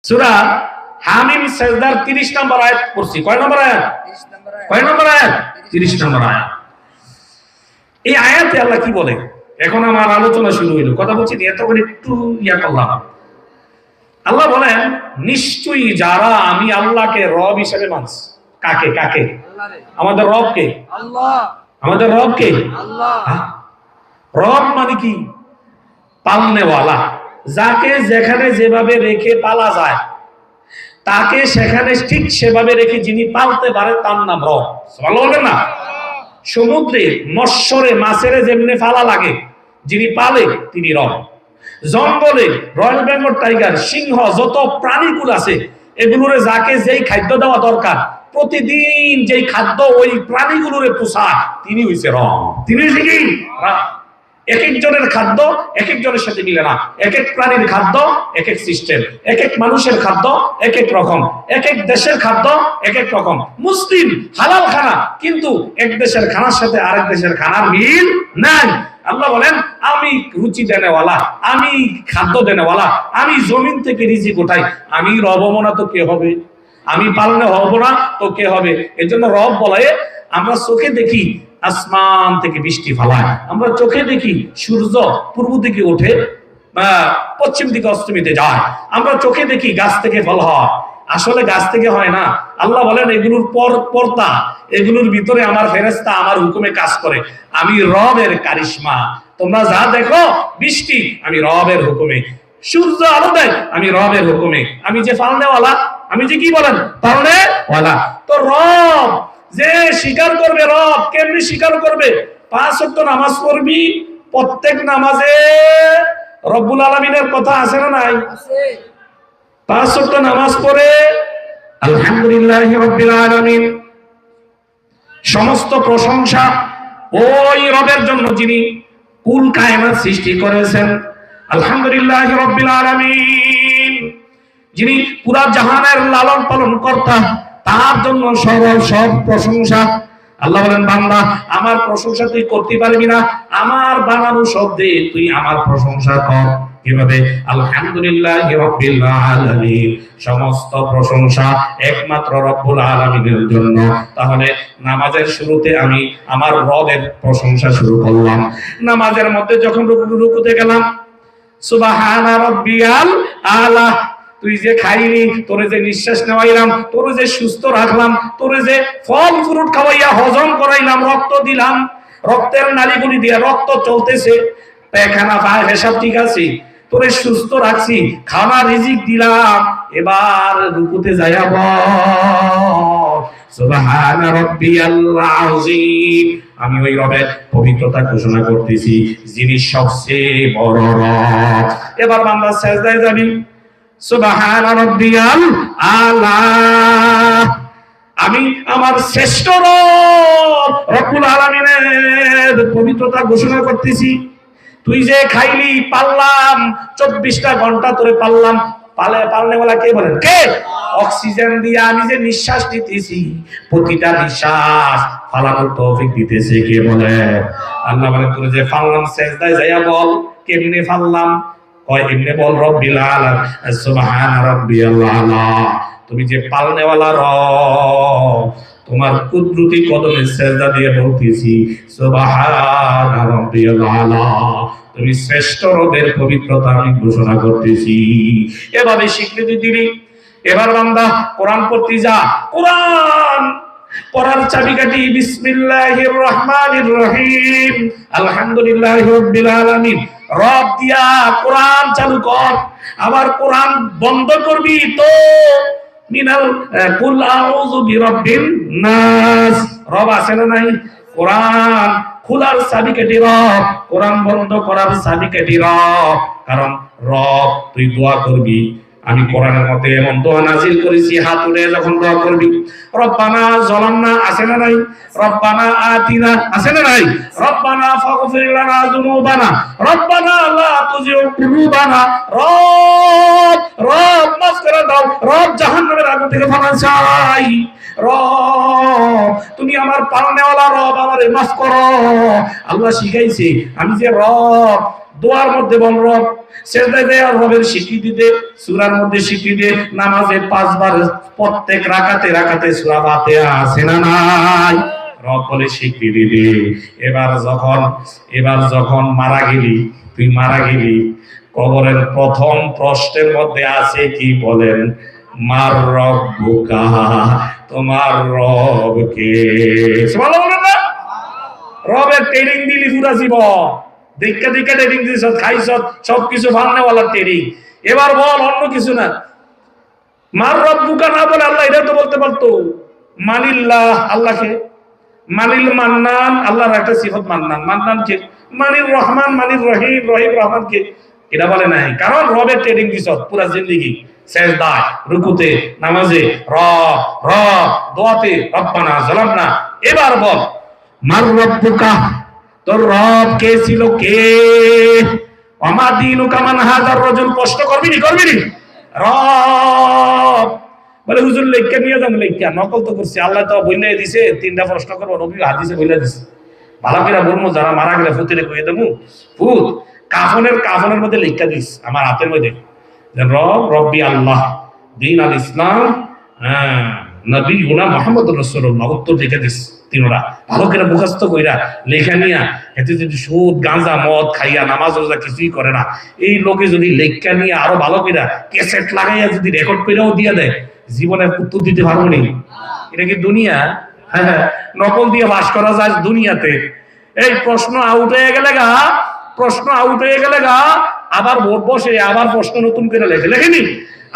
সূরা হামিম সিজদার 30 নম্বর আয়াত পড়ছি। কয় নম্বর আয়াত? 30 নম্বর আয়াত। এই আয়াতে আল্লাহ কি বলে? এখন আমার আলোচনা শুরু হইল, কথা বলছি এত করে একটু ইয়া করলাম। আল্লাহ বলেন, নিশ্চয়ই যারা আমি আল্লাহকে রব হিসেবে মানছে। কাকে কাকে? আমাদের রবকে। আল্লাহ। আমাদের রবকে আল্লাহ। রব মানে কি? পালনেওয়ালা, যাকে যেখানে যেভাবে রেখে পালা যায় তাকে সেখানে ঠিক সেভাবে রেখে যিনি পালতে পারে তার নাম রব। ভালো বলবেন না? সমুদ্রে মৎস্যরে মাছেরে যেমনি পালা লাগে, যিনি পালে তিনি রব। জঙ্গলে রয়্যাল বেঙ্গল টাইগার, সিংহ, যত প্রাণীগুলো আছে এগুলোরে যাকে যেই খাদ্য দেওয়া দরকার প্রতিদিন যেই খাদ্য ওই প্রাণীগুলোরে পোষায় তিনি হইছে রব। তিনি হইছে কি? এক একজনের খাদ্য এক একজনের সাথে মিলে না। এক এক প্রাণীর খাদ্য এক এক সিস্টেম, এক এক মানুষের খাদ্য এক এক রকম, এক এক দেশের খাদ্য এক এক রকম। মুসলিম হালাল খানা, কিন্তু এক দেশের খানার সাথে আরেক দেশের খানার মিল নাই। আল্লাহ বলেন, আমি রুচি দেনেওয়ালা, আমি খাদ্য দেনেওয়ালা, আমি জমিন থেকে রিজিক উঠাই। আমি রব না তো কে হবে? আমি পালনে হব না তো কে হবে? এর জন্য রব বলে, আমরা চোখে দেখি আসমান থেকে বৃষ্টি ফালায়, আমরা চোখে দেখি সূর্য পূর্ব দিকে ওঠে পশ্চিম দিকে অস্তমিতে যায়, আমরা চোখে দেখি গাছ থেকে ফল হয়। আসলে গাছ থেকে হয় না। আল্লাহ বলেন, এগুলোর পর্দা, এগুলোর ভিতরে আমার ফেরেশতা আমার হুকুমে কাজ করে। আমি রবের কারিশমা। তোমরা যা দেখো বৃষ্টি, আমি রবের হুকুমে। সূর্য আলো দেয়, আমি রবের হুকুমে। আমি যে পালনেওয়ালা, আমি যে কি বলেন পালনেওয়ালা। তো রব যে স্বীকার করবে, রব কেমনি স্বীকার করবে? 5 ওয়াক্ত নামাজ পড়বি, প্রত্যেক নামাজে রব্বুল আলামিনের কথা আছে না নাই? আছে। 5 ওয়াক্ত নামাজ পড়ে আলহামদুলিল্লাহি রাব্বিল আলামিন, সমস্ত প্রশংসা ওই রবের জন্য যিনি কুল কায়নাত সৃষ্টি করেছেন। আলহামদুলিল্লাহি রাব্বিল আলামিন, যিনি পুরা জাহানের লালন পালন কর্তা, তার জন্য সব প্রশংসা। আল্লাহ বলেন, বান্দা আমার প্রশংসা তুই করতে পারবি না, আমার বানানো শব্দে তুই আমার প্রশংসা কর। কিভাবে? আলহামদুলিল্লাহি রাব্বিল আলামিন, সমস্ত প্রশংসা একমাত্র রব্বুল আলামিনের জন্য। তাহলে নামাজের শুরুতে আমি আমার রবের প্রশংসা শুরু করলাম। নামাজের মধ্যে যখন রুকুতে গেলাম, সুবহানা রাব্বিয়াল আলা, তুই যে খাইলি, তোরে যে নিঃশ্বাস নেওয়াইলাম, তোরে যে সুস্থ রাখলাম, তোরে যে ফল ফ্রুট খাওয়াইয়া হজম করাইলাম, রক্ত দিলাম, রক্তের নালীগুলি দিয়ে রক্ত চলতেছে, পায়খানা পেশাব ঠিক আছে, তোরে সুস্থ রাখছি, খানা রিজিক দিলাম। এবার রুকুতে যাইয়া বল সুবহানা রাব্বিয়াল আযীম, আমি ওই রবের পবিত্রতা ঘোষণা করতেছি যিনি সবচেয়ে বড় রব। এবার বান্দা সিজদায় যাবি, সুবহান রাব্বিয়াল আলা, আমি আমার শ্রেষ্ঠ রব রব্বুল আলামিনের পবিত্রতা ঘোষণা করতেছি। তুই যে খাইলি, পাললাম, 24টা ঘন্টা ধরে পাললাম। পালনেওয়ালা কে বলেন? কে? অক্সিজেন দিয়ে আমি যে নিঃশ্বাস নিতেছি, প্রতিটা নিঃশ্বাস ফালানোর তৌফিক দিতেছে কে বলে? আল্লাহ বলেন, তোরে যে ফাললাম, সিজদায় যাইয়া বল কেমনে ফাললাম। কয় এমনি বল, রব্বিল আলামিন, সুবহানা রাব্বিয়াল আলা, তুমি যে পালনেওয়ালা রব, তোমার কুদরতি কদমে সিজদা দিয়ে বলতেছি সুবহানা রাব্বিয়াল আলা, তুমি শ্রেষ্ঠ রবের পবিত্রতা আমি ঘোষণা করতেছি। এভাবে স্বীকৃতি দিবি। এবার বান্দা কোরআন পড়তে যা। কোরআন পড়ার চাবিকাঠি বিসমিল্লাহির রহমানির রহিম, আলহামদুলিল্লাহি রাব্বিল আলামিন, রব দিয়া কোরআন চালু কর। আবার কোরআন বন্ধ করবি তো মিনাল কুল আউযু বিরাব্বিন নাস, রব আছে না নাই? কোরআন খোলার চাবিকাঠি রব, কোরআন বন্ধ করার চাবিকাঠি রব। কারণ রব তুই দোয়া করবি, আমি কোরআনের মধ্যে এমন দোয়া নাজিল করেছি, হাত উঠে যখন দোয়া করবি, রব্বানা যালামনা আছে না নাই? রব্বানা আতিনা আছে না নাই? রব্বানা ফাগফির লানা যুনুবানা, রব্বানা লা তুযিগ কুলুবানা, রব মাফ করে দাও, রব জাহান্নামের আগুন থেকে বাঁচাই, রব তুমি আমার পালনেওয়ালা রব, আমারে মাফ করো। আল্লাহ শিখাইছে আমি যে রব, দোয়ার মধ্যে বল রব, সেজদায় দেয় রবের স্বীকৃতি দে, সূরার মধ্যে স্বীকৃতি দে, নামাজে 5 বার প্রত্যেক রাকাতে সূরা ফাতিহা আছে না নাই? রব বলে স্বীকৃতি দে। এবার যখন মারা গেলি, তুই মারা গেলি, কবরের প্রথম প্রশ্নের মধ্যে আছে কি বলেন? মার রব্বুকা, তোমার রব কে? সুবহানাল্লাহ না? রবের ট্রেনিং দিলি পুরা জীবন, দেখা ট্রেনিং দিছ, খাইছ, সবকিছু ভান্নেওয়ালা ট্রেনিং। এবার বল অন্য কিছু না, মার রব্বুকা না বলে আল্লাহ এটা তো বলতে পারতো মানিল্লাহ, আল্লাহকে মানিল মান্নান, আল্লাহর একটা সিফত মান্নান। মান্নান কে? মানির রহমান, মানির রহিম, রহিম রহমান কে? এটা বলে নাই, কারণ রবের ট্রেনিং দিছ পুরা জিন্দেগি, সেজদায়, রুকুতে, নামাজে রব রব, দোয়াতে রব্বানা যালামনা। এবার বল মার রব্বুকা, তোর রব কে ছিল? কে? ওমা দীনুকা মান হাযার রাজুল, প্রশ্ন করবি নি? রব বলে হুজুর লেখা নিয়ে যান, লেখা নকল তো করছি, আল্লাহ তো বইলে দিছে 3টা প্রশ্ন করবো, নবী হাদিসে বইলে দিছে। ভালো করে বলবো, যারা মারা গেলে ফুতিরে কইয়ে দেবো, ফুত কাফনের মধ্যে লেখা দিস আমার হাতের মধ্যে, রব রব্বি আল্লাহ, দীন আল ইসলাম, নবী গুনা মুহাম্মদুর রাসূলুল্লাহ, উত্তর লিখে দিস তিনটা। ভালো করে মুখস্থ কইরা লেখা নিয়া, এতে যদি সুদ গাঁজা মদ খাইয়া নামাজ রোজা কিছুই করে না, এই লোকে যদি লেখা নিয়ে আরো ভালো কইরা ক্যাসেট লাগাইয়া যদি রেকর্ড কইরাও দিয়া দেয়, জীবনের উত্তর দিতে পারবো নি? এটা কি দুনিয়া? হ্যাঁ, নকল দিয়ে বাস করা যায় দুনিয়াতে। এই প্রশ্ন আউট হয়ে গেলে গা আবার ভোট বসে, আবার প্রশ্ন নতুন করে লেখেনি।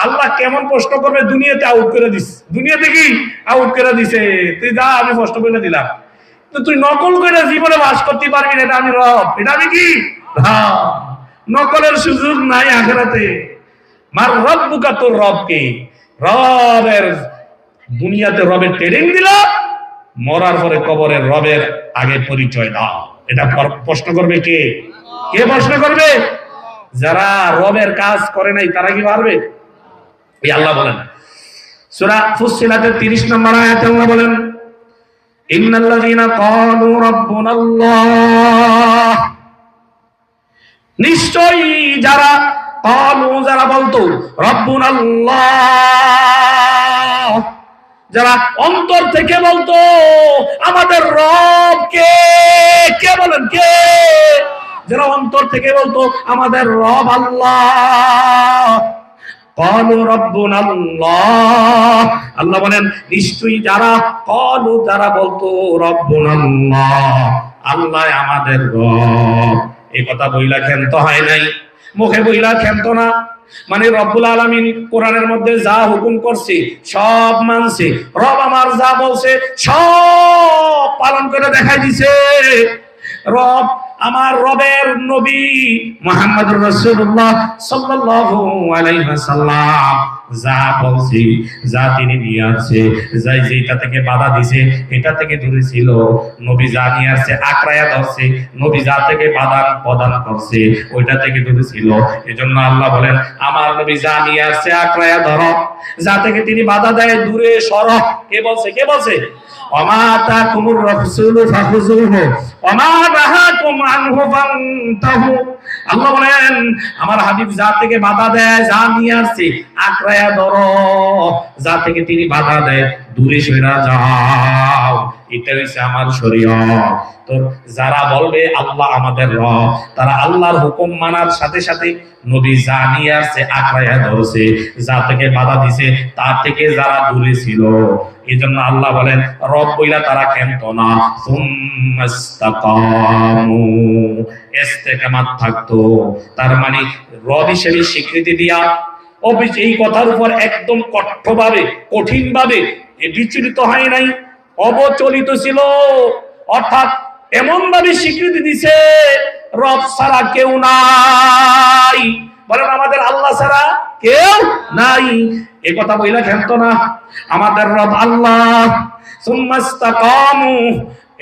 আল্লাহ কেমন প্রশ্ন করবে? দুনিয়াতে আউট করে দিস, দুনিয়াতে কি আউট করে দিছে, তুই যা, আমি প্রশ্ন করে দিলাম, তো তুই নকল করে জীবনে বাস করতে পারবি না। এটা আমি রব, এটা আমি কি? নকলের সুযোগ নাই আখিরাতে। মার রব্বুকা, তোর রব কে? রবের দুনিয়াতে রবের ট্রেনিং দিল, মরার পরে কবরের রবের আগে পরিচয় দাও। এটা প্রশ্ন করবে কে? কে প্রশ্ন করবে? যারা রবের কাজ করে নাই তারা কি পারবে? এই আল্লাহ বলেন সূরা ফুসসিলাতের 30 নম্বর আয়াতে আল্লাহ বলেন, ইন্নাল্লাযীনা ক্বালু রাব্বুনাল্লাহ, নিশ্চয়ই যারা যারা বলতো রব্বুনাল্লাহ, যারা অন্তর থেকে বলতো আমাদের রব কে? কে বলেন কে? যারা অন্তর থেকে বলতো আমাদের রব আল্লাহ, ক্বালু রাব্বুনাল্লাহ, আল্লাহ বলেন নিশ্চয়ই যারা যারা বলতো রব্বুনাল্লাহ, আল্লাহ আমাদের রব। এই কথা বইলা ক্ষান্ত হয় নাই, মুখে বইলা ক্ষান্ত না, মানে রব্বুল আলামিন কোরআনের মধ্যে যা হুকুম করছে সব মানছে, রব আমার যা বলছে সব পালন করে দেখাই দিছে। রব আমার রবের নবী মুহাম্মদুর রাসূলুল্লাহ সাল্লাল্লাহু আলাইহি ওয়াসাল্লাম যা বলছে, যা তিনি নিয়ে আসছে, যাই যেটা থেকে বাধা দিছে এটা থেকে দূরে ছিল। নবী যা নিয়ে আসছে আকড়ায়া ধরছে, নবী যা থেকে বাধা প্রদান করছে ওইটা থেকে দূরে ছিল। এজন্য আল্লাহ বলেন আমার নবী যা নিয়ে আসছে আকড়ায়া ধরো, যা থেকে তিনি বাধা দেয় দূরে সরো। কে বলছে? কে বলছে? ওমা তাকুমুর রাসূলু ফাখুযুহু ওমা নাহাকুম আনহু ফান্তাহু। আল্লাহ বলেন আমার হাবিব যা থেকে বাধা দেয়, যা নিয়ে আসছে আকড়ায়া ধরো, যা থেকে তিনি বাধা দেয় দূরে সরে যাও। এটা হচ্ছে আমার শরীয়ত। তো যারা বলবে আল্লাহ আমাদের রব, তারা আল্লাহর হুকুম মানার সাথে সাথে নবী যা নিয়ে আসছে আকড়ায়া ধরছে, যা থেকে বাধা দিছে তার থেকে যারা দূরে ছিল। এজন্য আল্লাহ বলেন রব বইলা তারা ক্ষান্ত না, সুম্মাস্তাকামু, ইস্তেকামাত থাকতো। তার মানে রব হিসেবে স্বীকৃতি দিয়া এই কথার উপর একদম কঠিন ভাবে বিচলিত হয় নাই, অবচলিত ছিল। অর্থাৎ এমন ভাবে স্বীকৃতি দিছে রব ছাড়া কেউ নাই। বলেন আমাদের আল্লাহ ছাড়া কেউ নাই। এই কথা বইলা ক্ষান্ত না, আমাদের রব আল্লাহ। সুম্মাস্তাকামু,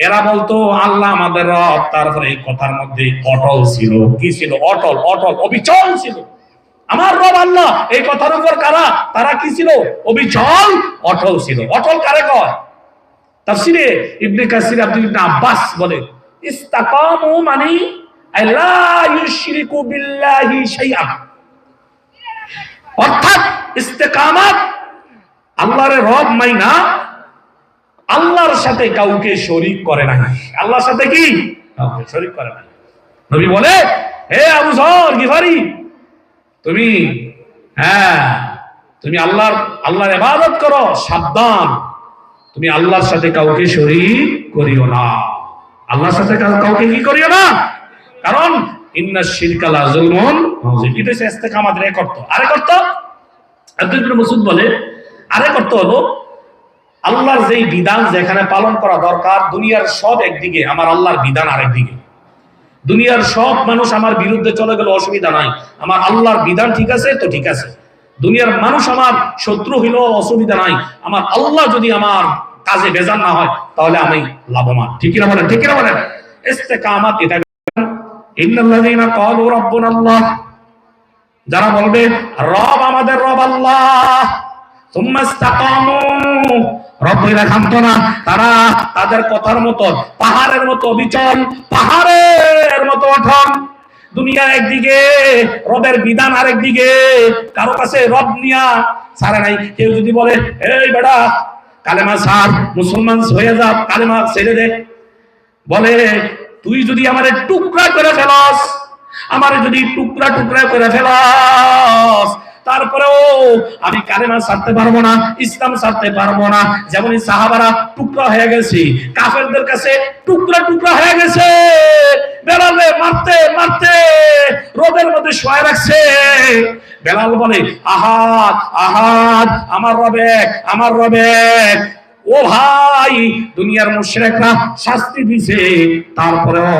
এরা বলতো আল্লাহ আমাদের রব, তারপরে এই কথার মধ্যে অটল ছিল। কি ছিল? অটল, অবিচল ছিল। আমার রব আল্লাহ, এই কথার উপর কারা? তারা কি ছিল? অবিচল, অটল ছিল। অটল কারে কয়? তাফসীরে ইবনে কাসির আব্দুল ইবনে আব্বাস বলে ইস্তাকামু মানে লা ইউশরিকু বিল্লাহি শাইআ, অর্থাৎ ইস্তেকামাত আল্লাহর রব মাইনা আল্লাহর সাথে কাউকে শরীক করে না। আল্লাহর সাথে কি কাউকে শরীক করে না। নবী বলে, হে আবু যর গিফারি, তুমি তুমি আল্লাহর ইবাদত করো, সাবধান তুমি আল্লাহর সাথে কাউকে শরীক করিও না। আল্লাহর সাথে কাউকে কি করিও না, কারণ ইন্নাশ শিরকা লা যুলমুন আযীম। এটা হচ্ছে ইস্তেকামাতের এক অর্থ। আরেক অর্থ আব্দুল ইবনে মাসউদ বলে, আরেক অর্থ হলো আল্লাহর যেই বিধান যেখানে পালন করা দরকার, দুনিয়ার সব একদিকে, আমার আল্লাহর বিধান আরেকদিকে। দুনিয়ার সব মানুষ আমার বিরুদ্ধে চলে গেলে অসুবিধা নাই, আমার আল্লাহর বিধান ঠিক আছে তো ঠিক আছে। দুনিয়ার মানুষ আমার শত্রু হইলেও অসুবিধা নাই, আমার আল্লাহ যদি আমার কাজে বেজার না হয় তাহলে আমি লাভবান। ঠিক কিনা বলেন? ঠিক কিনা বলেন? ইস্তেকামাত এটা। ইন্নাল্লাযীনা ক্বালু রাব্বুনাল্লাহ, যারা বলবে রব আমাদের রব আল্লাহ, সুম্মা ইসতাকামু, রব বলে ক্ষান্ত না, তারা তাদের কথার মতো পাহাড়ের মতো অবিচল, পাহাড়ের মতো অটল। দুনিয়া একদিকে, রবের বিধান আরেকদিকে, কারো কাছে রব নিয়া ছাড়ে নাই। কেউ যদি বলে এই বেটা কালেমা ছাড়, মুসলমান হয়ে যা, কালেমা ছেড়ে দে, বলে তুই যদি আমারে টুকরা করে ফেলস, আমারে যদি টুকরা টুকরা করে ফেলস, তারপরেও আমি কালেমা ছাড়তে পারবো না, ইসলাম ছাড়তে পারবো না। যেমন সাহাবারা টুকরা হয়ে গেছে, কাফেরদের কাছে টুকরা টুকরা হয়ে গেছে, বেলালে মারতে মারতে রোদের মধ্যে শোয়া রাখছে। বেলাল বলে আহাদ আহাদ, আমার রব এক, আমার রব এক। ও ভাই, দুনিয়ার মুশরিকরা শাস্তি দিছে, তারপরেও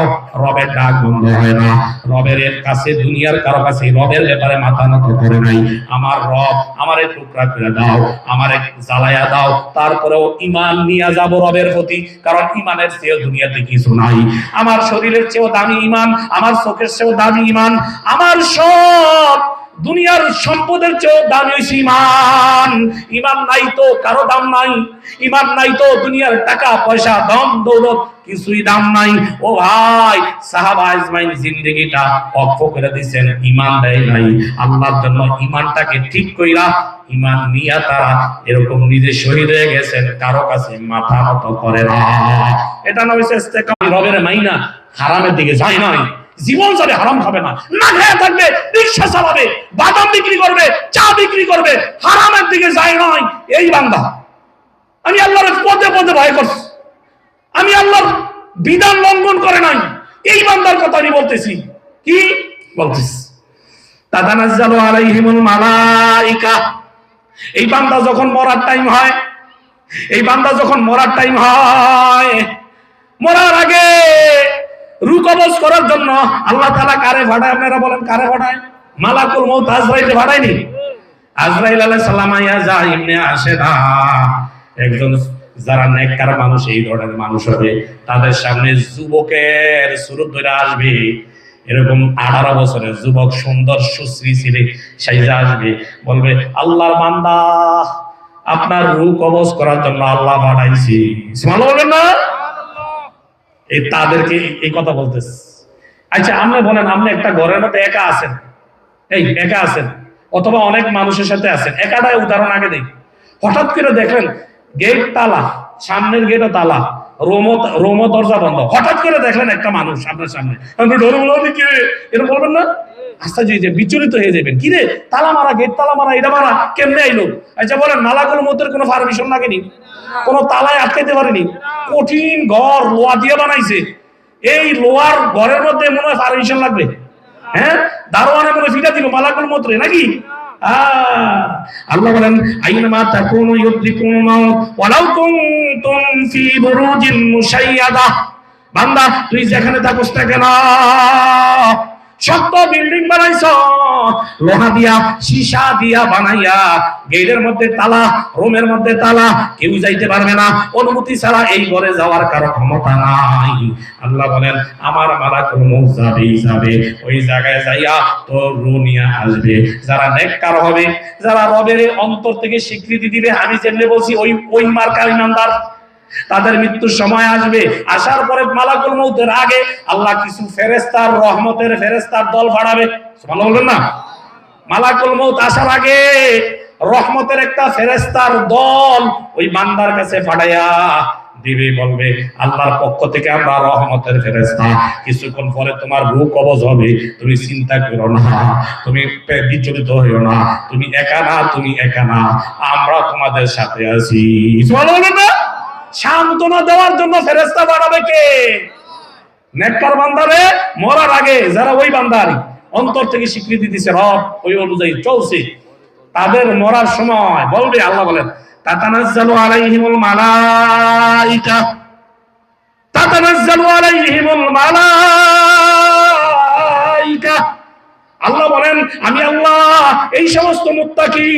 রবের ডাক বন্ধ হয় না। রবের কাছে, দুনিয়ার কারো কাছে রবের ব্যাপারে মাথা নত করে নাই। আমার রব আমারে টুকরা করে দাও, আমারে জ্বালায়া দাও, তারপরেও ঈমান নিয়ে যাব রবের প্রতি, কারণ ঈমানের চেয়ে দুনিয়াতে কিছু নাই। আমার শরীরের চেয়েও দামি ঈমান, আমার চোখের চেয়েও দামি ঈমান, আমার সব দুনিয়ার সম্পদের চেয়ে দামি হইছে ঈমান। ঈমান নাই তো কারো দাম নাই, ঈমান নাই তো দুনিয়ার টাকা পয়সা ধন দৌলত কিছুই দাম নাই। ও ভাই, সাহাবা আজমাইন জিন্দেগিটা অক্ষ করে দিয়েছেন, ঈমান দেয় নাই। আল্লাহর জন্য ঈমানটাকে ঠিক কইরা ঈমান নিয়া তারা এরকম নিজে শহীদ হয়ে গেছেন, কারো কাছে মাথা নত করে না। এটা নয় ইস্তেকামাত, রবের মাইনা হারামের দিকে যায় নাই। জীবন যাবে হারাম খাবে না, না খেয়ে থাকবে, রিকশা চালাবে, বাদাম বিক্রি করবে, চা বিক্রি করবে, হারামের দিকে যায় নাই। এই বান্দা আমি আল্লাহর পদে পদে ভয় করছি, আমি আল্লাহর বিধান লঙ্ঘন করে নাই, এই বান্দার কথা আমি বলতেছি। কি বলতেছি? তাতানাজ্জালু আলাইহিমুল মালাইকা, এই বান্দা যখন মরার টাইম হয়, এই বান্দা যখন মরার টাইম হয়, মরার আগে রূহ কবজ করার জন্য আল্লাহ তাআলা কারে পাঠায়? আপনারা বলেন কারে পাঠায়? মালাকুল মউত আজরাইল পাঠায়নি? আজরাইল আলাইহিস সালাম আয়া যা ইবনে আসে না, একজন যারা নেককার মানুষ, এই ধরনের মানুষ হবে, তাদের সামনে যুবকের সুরত ধরে আসবে, এরকম 18 বছরের যুবক, সুন্দর সুশ্রী ছেলে সাইজা আসবে, বলবে আল্লাহর বান্দা আপনার রূহ কবজ করার জন্য আল্লাহ পাঠাইছি। সুবহানাল্লাহ বলেন না? এই তাদেরকে এই কথা বলতেছে। আচ্ছা আপনি বলেন, আপনি একটা ঘরের মধ্যে একা আছেন, এই একা আছেন, অথবা অনেক মানুষের সাথে আছেন, একাটাই উদাহরণ আগে দেখি, হঠাৎ করে দেখলেন গেট তালা, সামনের গেটও তালা, রোমো দরজা বন্ধ, হঠাৎ করে দেখলেন একটা মানুষ আপনার সামনে, আপনি ডরে বলবেন কি এরকম বলবেন না? আস্তে যে বিচলিত হয়ে যাবেন, কি রে তালা মারা, গেট তালা মারা, এটা মারা কেমনে আইলো? আচ্ছা বলেন মালাকুল মউতের কোনো পারমিশন লাগেনি, কোনো তালায় আটকাইতে পারেনি, কঠিন ঘর লোহা দিয়ে বানাইছে, এই লোহার ঘরের মধ্যে মনে হয় পারমিশন লাগবে? হ্যাঁ, দারোয়ানে মনে ফিটা দিল মালাকুল মউত রে নাকি? আল্লাহ বলেন আইনামা তাকুনু ইউদরিকুমুল মাউত ওয়ালাউ কুনতুম ফি বুরুজিন মুশাইয়াদা, বান্দা তুই যেখানে থাকস না কেন, শক্ত বিল্ডিং বানাইছ, লোহা দিয়া সীসা দিয়া বানাইয়া, গেটের মধ্যে তালা, রুমের মধ্যে তালা, কেউ যাইতে পারবে না, অনুমতি ছাড়া এই ঘরে যাওয়ার কারো ক্ষমতা নাই। আল্লাহ বলেন আমার মালাকুল মউত যাবে, ওই জায়গায় যাইয়া তোর রূহ নিয়ে আসবে। যারা নেককার হবে, যারা রবের অন্তর থেকে স্বীকৃতি দিবে, আমি যেমনি বলছি ওই মার্কা ইমানদার, তাদের মৃত্যুর সময় আসবে, আসার পরে মালাকুল মউতের আগে আল্লাহ কিছু ফেরেশতার, রহমতের ফেরেশতার দল পাঠাবে। সুবহানাল্লাহ বলবেন না? মালাকুল মউত আসার আগে রহমতের একটা ফেরেশতার দল ওই বান্দার কাছে পাঠাইয়া দিবে, বলবে আল্লাহর পক্ষ থেকে আমরা রহমতের ফেরেশতা, কিছুক্ষণ পরে তোমার রূহ কবজ হবে, তুমি চিন্তা করো না, তুমি বিচলিত হইও না, তুমি একা না, তুমি একা না, আমরা তোমাদের সাথে আছি। সুবহানাল্লাহ। সান্ত্বনা দেওয়ার জন্য ফেরেশতা পাঠাবে কে? নেককার বান্দারে মরার আগে যারা ওই বান্দার অন্তর থেকে স্বীকৃতি দিছে রব ওই অনুযায়ী চলছে, তাদের মরার সময় বলবে, আল্লাহ বলেন তাতানাজ্জালু আলাইহিমুল মালাইকা, তাতানাজ্জালু আলাইহিমুল মালাইকা। আল্লাহ বলেন আমি আল্লাহ এই সমস্ত মুত্তাকি,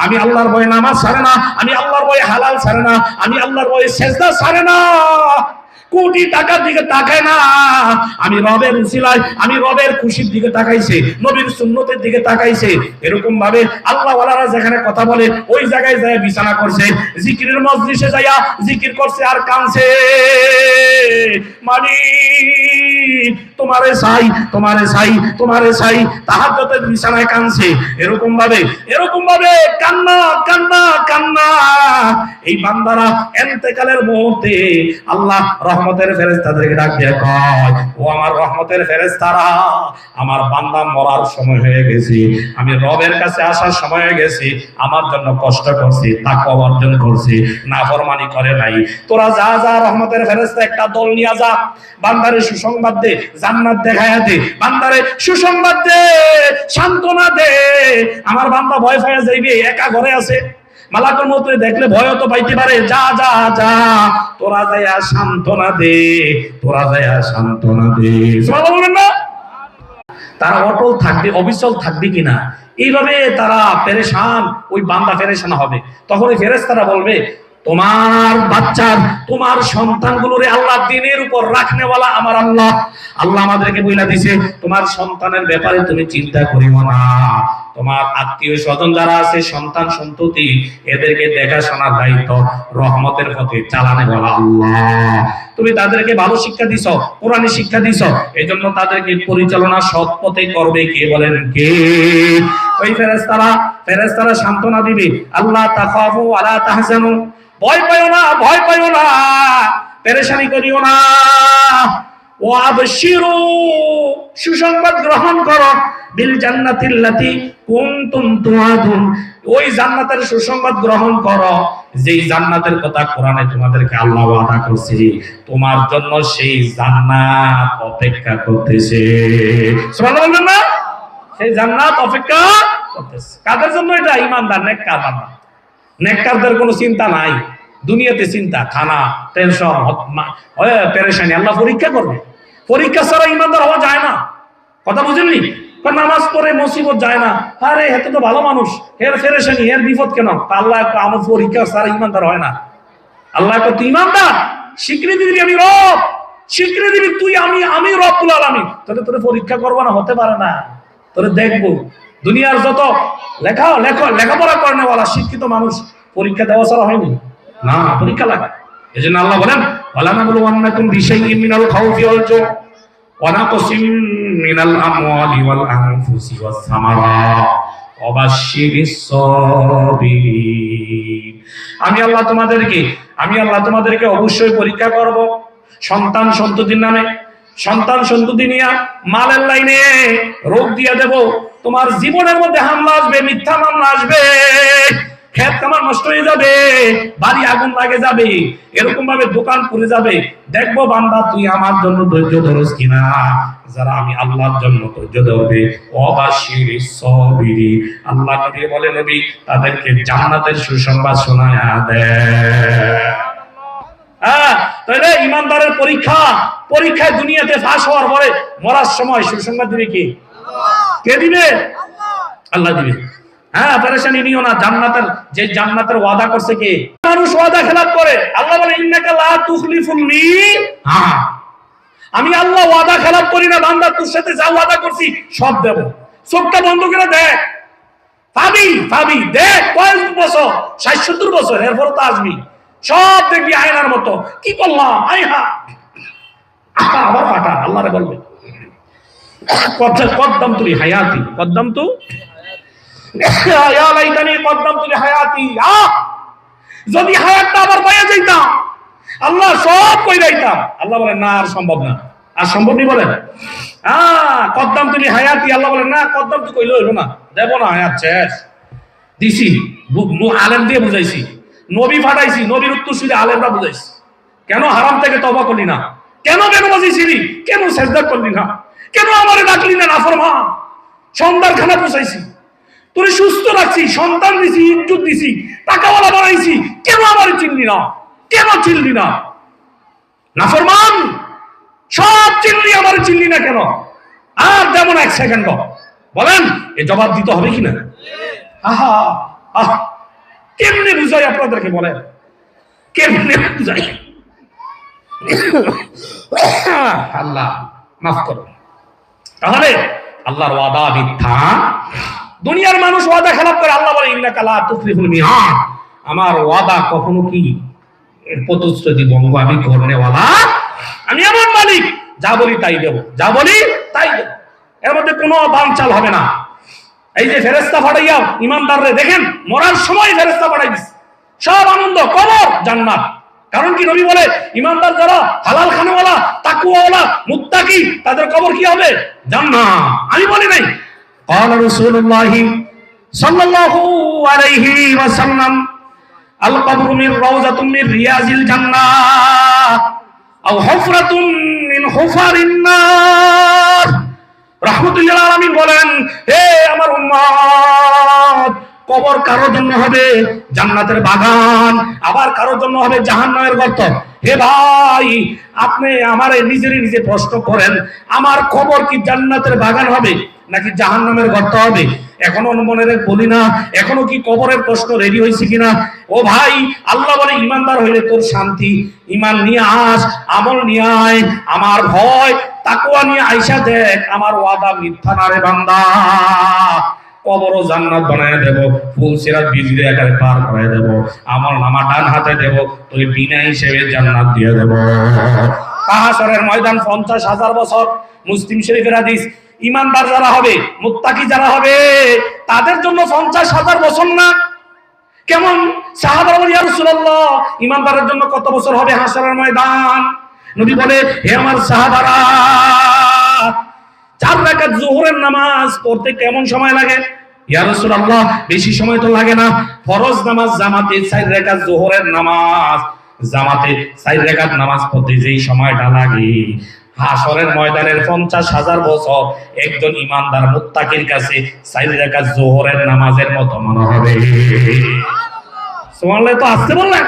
আমি আল্লাহর ভয়ে নামাজ ছাড়ে না, আমি আল্লাহর ভয়ে হালাল ছাড়ে না, আমি আল্লাহর ভয়ে সেজদা ছাড়ে না, কোটি টাকার দিকে তাকায় না, আমি রবের উসিলায়, আমি রবের খুশির দিকে তাকাইছে, নবীর সুন্নতের দিকে তাকাইছে। এরকম ভাবে আল্লাহ ওয়ালারা যেখানে কথা বলে ওই জায়গায় যায় বিছানা করছে, জিকিরের মজলিসে যাইয়া জিকির করছে আর কাঁদছে, মালিক তোমারে চাই, তোমারে চাই, তোমারে চাই, তাহাজ্জুদের বিছানায় কাঁদছে। এরকম ভাবে কান্না কান্না কান্না। এই বান্দারা ইন্তেকালের মুহূর্তে আল্লাহ রহমতের ফেরেশতাদেরকে ডাক দিয়ে কয়, ও আমার রহমতের ফেরেশতারা, আমার বান্দা মরার সময় হয়ে গেছে, আমি রবের কাছে আসার সময় হয়ে গেছে, আমার জন্য কষ্ট করছে, তাকওয়া অর্জন করছে, নাফরমানি করে নাই, তোরা যা যা রহমতের ফেরেশতা একটা দল নিয়ে যা, বান্দারে সুসংবাদ দে, জান্নাত দেখায়া দে, বান্দারে সুসংবাদ দে, সান্ত্বনা দে। আমার বান্দা ভয় পাইয়া যাইবে, একা ঘরে আছে, মালাকুল মউত দেখলে ভয় তো পাইতে পারে, যা যা যা, তোরা যাইয়া সান্ত্বনা দে, তোরা যাইয়া সান্ত্বনা দে। সুবহানাল্লাহ না? তারা অটল থাকবে, অবিচল থাকবে কিনা, এইভাবে তারা পেরেশান, ওই বান্দা পেরেশান হবে। তখন ওই ফেরেশতারা বলবে, তোমার বাচ্চার, তোমার সন্তানগুলোরে আল্লাহ দিনের উপর রাখনেওয়ালা আমার আল্লাহ। আল্লাহ আমাদেরকে বইলা দিছে, তোমার সন্তানের ব্যাপারে তুমি চিন্তা করিও না, তোমার আত্মীয় স্বজন যারা আছে, সন্তান সন্ততি, এদেরকে দেখাশোনার দায়িত্ব রহমতের পথে চালানে বলা আল্লাহ। তুমি তাদেরকে ভালো শিক্ষা দিছো, কোরআনী শিক্ষা দিছো, এই জন্য তাদেরকে পরিচালনা সৎ পথে করবে কে? বলেন কে? ওই ফেরেশতারা সান্ত্বনা দিবে, আল্লাহ তাখাফু ওয়ালা তাহজানু, ভয় পাইও না, ভয় পাইও না, পেরেশানি করিও না, ওয়াবশিরু, সুসংবাদ গ্রহণ করো, বিল জান্নাতিল্লাতি কুনতুম তুআদুন, ওই জান্নাতের সুসংবাদ গ্রহণ করো, যেই জান্নাতের কথা কোরআনে তোমাদেরকে আল্লাহ ওয়াদা করছে, তোমার জন্য সেই জান্নাত অপেক্ষা করতেছে। সুবহানাল্লাহ না? সেই জান্নাত অপেক্ষা করতেছে কাদের জন্য? এটা ঈমানদার, নেককার বান্দা। নেককারদের কোনো চিন্তা নাই, দুনিয়াতে চিন্তা, খানা, টেনশন, পেরেশানি, আল্লাহ পরীক্ষা করবে। পরীক্ষা ছাড়া ঈমানদার হওয়া যায় না, কথা বুঝেননি? নামাজ পড়ে মুসিবত যায় না, আরে এত তো ভালো মানুষ, এর পেরেশানি, এর বিপদ কেন? আল্লাহ আমার পরীক্ষা ছাড়া ঈমানদার হয় না। আল্লাহ তুই ঈমানদার, স্বীকৃতি দিবি আমি রব, স্বীকৃতি দিবি তুই আমি রব্বুল আলামিন, তোরে পরীক্ষা করবো না, হতে পারে না, তোরে দেখবো। দুনিয়ার যত লেখাপড়া করে নেওয়ালা শিক্ষিত মানুষ পরীক্ষা দেওয়া ছাড়া হয়নি না, পরীক্ষা লাগে। এই জন্য আল্লাহ বলেন, ওয়ালানাবলুওয়ান্নাকুম বিশাইইম মিনাল খাউফি ওয়াল জু' ওয়া নাকসিম মিনাল আমওয়ালি ওয়াল আনফুসি ওয়াস সামারাত ওয়া বাশশিরিস সাবিরিন। আমি আল্লাহ তোমাদেরকে অবশ্যই পরীক্ষা করব, সন্তান সন্ততির নামে, সন্তান সন্ততি নিয়ে মালের লাইনে রোগ দিয়ে দেব, তোমার জীবনের মধ্যে হামলা আসবে, মিথ্যা মামলা আসবে, ক্ষেত কামার নষ্ট হয়ে যাবে, বাড়ি আগুন লাগে যাবে, এরকম ভাবে দোকান পুড়ে যাবে। দেখবো বান্দা তুই আমার জন্য ধৈর্য ধরস কিনা। যারা আমি আল্লাহর জন্য ধৈর্য ধরবে, ওয়াবাশিরিস সাবিরিন, আল্লাহ নবী বলে, নবী তাদেরকে জান্নাতের সুসংবাদ শোনায়া দেয়। তাহলে ইমানদারের পরীক্ষায় দুনিয়াতে ফাঁস হওয়ার পরে মরার সময় সুসংবাদ দিবে কে দিবে? আল্লাহ দিবে। হ্যাঁ, পেরেশানি নিও না, জান্নাতের ওয়াদা করছে কে? মানুষ ওয়াদা খেলাপ করে। আল্লাহ বলে, ইন্নাকা লা তুখলিফুল মিআদ, আমি আল্লাহ ওয়াদা খেলাপ করি না, বান্দা তোর সাথে যা ওয়াদা করছি সব দেব। চোখটা বন্ধ করে দেখ, পাবি দেখ, কয়েক বছর, ৬০-৭০ বছর, এরপর তো আসবি। সব দেখবি আয়নার মতো। কি করলাম, আইহা আবার ফাটা। আল্লাহরে বলবে কদ্দাম তুলি হায়াতি, কদ্দাম তু কদ্দাম তুলি হায়াতি। যদি হায়াতটা আবার পাইয়া যাইতাম, আল্লাহ সব কই যাইতাম। আল্লাহ বলেন না, আর সম্ভব না, আর সম্ভব নেই। বলেন কদ্দাম তুলি হায়াতি, আল্লাহ বলেন না, কদ্দাম তু কইলে হইল না, দেব না, হায়াত শেষ দিছি। আলেম দিয়ে বুঝাইছি, নবী পাঠাইছি, নবীর উত্তরসূরি আলেমরা বুঝাইছি। কেন হারাম থেকে তওবা করলি না? কেন বেনামাজি ছিলি? কেন সেজদা করলি না? কেন আমারে ডাকলি না নাফরমান? সন্ধ্যার খানা পৌঁছাইছি, তোরে সুস্থ রাখছি, সন্তান দিছি, ইজ্জত দিছি, টাকাওয়ালা বানাইছি, কেন আমারে চিনলি না? কেন চিনলি না? নাফরমান, সব চিনলি, আমারে চিনলি না কেন? আর যেমন এক সেকেন্ড বলেন, এ জবাব দিতে হবে কিনা? আহা আহা, কেমনে বুঝাই আপনাদেরকে? বলেন কেমনে বুঝাই? আল্লাহ মাফ করুন। তাহলে আল্লাহর ওয়াদা মিথ্যা। দুনিয়ার মানুষ ওয়াদা খেলাপ করে। আল্লাহ বলে ইন্নাকা লা তুফলিহুল মিআদ, আমার ওয়াদা কখনো কি প্রতিশ্রুতি ভঙ্গ আমি করনেওয়ালা। আমি এমন মালিক, যা বলি তাই দেব, যা বলি তাই দেব। এর মধ্যে কোনো বানচাল হবে না। এই যে ফেরেশতা পাঠাইয়া ইমানদাররে দেখেন, মরার সময় ফেরেশতা পাঠাই দিছে, সব আনন্দ, কবর জান্নাত। কারণ কি? নবী বলে ইমানদার যারা হালাল খানাওয়ালা, তাকওয়াওয়ালা, মুত্তাকি, তাদের কবর কি হবে? জান্নাত। আমি বলি নাই, قال رسول الله صلى الله عليه وسلم القبر من روضة من رياض الجنة أو حفرة من حفر النار। রাহমাতুল্লাহ আলামিন বলেন, হে আমার উম্মত, কবর কারোর জন্য হবে জান্নাতের বাগান, আবার কারোর জন্য হবে জাহান্নামের গর্ত। হে ভাই, আপনি আমারে নিজে প্রশ্ন করেন, আমার কবর কি জান্নাতের বাগান হবে নাকি জাহান্নামের গর্ত হবে? এখনো মনে বলি না, এখনো কি কবরের প্রশ্ন রেডি হয়েছে কিনা? ও ভাই, আল্লাহ বলে ইমানদার হইলে তোর শান্তি, ইমান নিয়ে আস, আমল নিয়ে আয়, আমার ভয় তাকওয়া নিয়ে আইসা দেখ, আমার ওয়াদা মিথ্যা না রে বান্দা। কবরও জান্নাত বানায় দেব, ফুল সিরাত বিজলি আকারে পার করে দেব, আমল নামা ডান হাতে দেব, তুই বিনা হিসেবে জান্নাত দিয়ে দেব। হাসরের ময়দান 50,000 বছর। মুসলিম শরীফের হাদিস, ইমানদার যারা হবে, মুত্তাকি যারা হবে, তাদের জন্য 50,000 বছর না। কেমন? সাহাবারা বলে, ইয়া রাসূলুল্লাহ, ইমানদারের জন্য কত বছর হবে হাসরের ময়দান? নবী বলে, হে আমার সাহাবারা, 4 রাকাত যোহরের নামাজ পড়তে কেমন সময় লাগে? ইয়া রাসূলুল্লাহ, বেশি সময় তো লাগে না। ফরজ নামাজ জামাতে 4 রাকাত যোহরের নামাজ জামাতে 4 রাকাত নামাজ পড়তে যেই সময়টা লাগে, হাসরের ময়দানের 50,000 বছর একজন ইমানদার মুত্তাকির কাছে 4 রাকাত যোহরের নামাজের মতো মনে হবে। সুবহানাল্লাহ। তো আসতে বললেন,